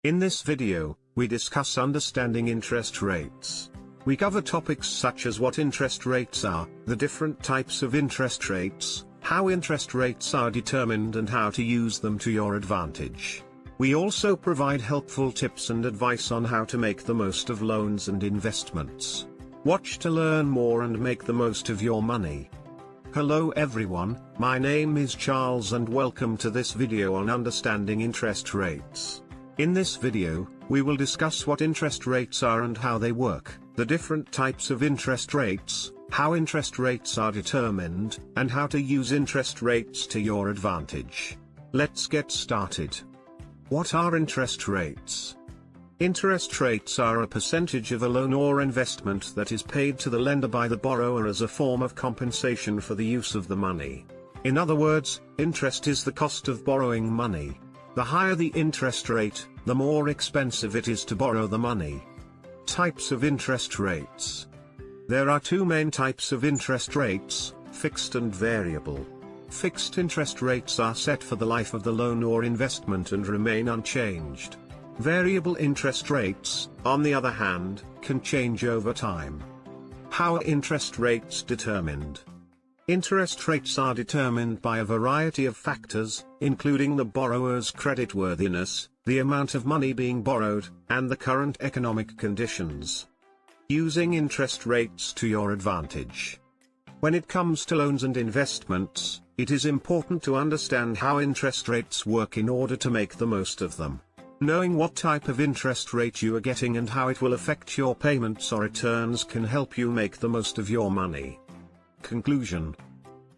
In this video, we discuss understanding interest rates. We cover topics such as what interest rates are, the different types of interest rates, how interest rates are determined and how to use them to your advantage. We also provide helpful tips and advice on how to make the most of loans and investments. Watch to learn more and make the most of your money. Hello everyone, my name is Charles and welcome to this video on understanding interest rates. In this video, we will discuss what interest rates are and how they work, the different types of interest rates, how interest rates are determined, and how to use interest rates to your advantage. Let's get started. What are interest rates? Interest rates are a percentage of a loan or investment that is paid to the lender by the borrower as a form of compensation for the use of the money. In other words, interest is the cost of borrowing money. The higher the interest rate, the more expensive it is to borrow the money. Types of interest rates. There are two main types of interest rates, fixed and variable. Fixed interest rates are set for the life of the loan or investment and remain unchanged. Variable interest rates, on the other hand, can change over time. How are interest rates determined? Interest rates are determined by a variety of factors, including the borrower's creditworthiness, the amount of money being borrowed, and the current economic conditions. Using interest rates to your advantage. When it comes to loans and investments, it is important to understand how interest rates work in order to make the most of them. Knowing what type of interest rate you are getting and how it will affect your payments or returns can help you make the most of your money. Conclusion.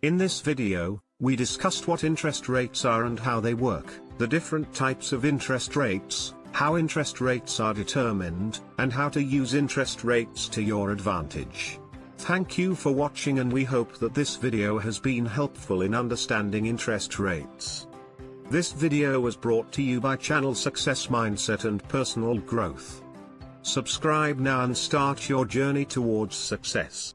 In this video, we discussed what interest rates are and how they work, the different types of interest rates, how interest rates are determined, and how to use interest rates to your advantage. Thank you for watching and we hope that this video has been helpful in understanding interest rates. This video was brought to you by Channel Success Mindset and Personal Growth. Subscribe now and start your journey towards success.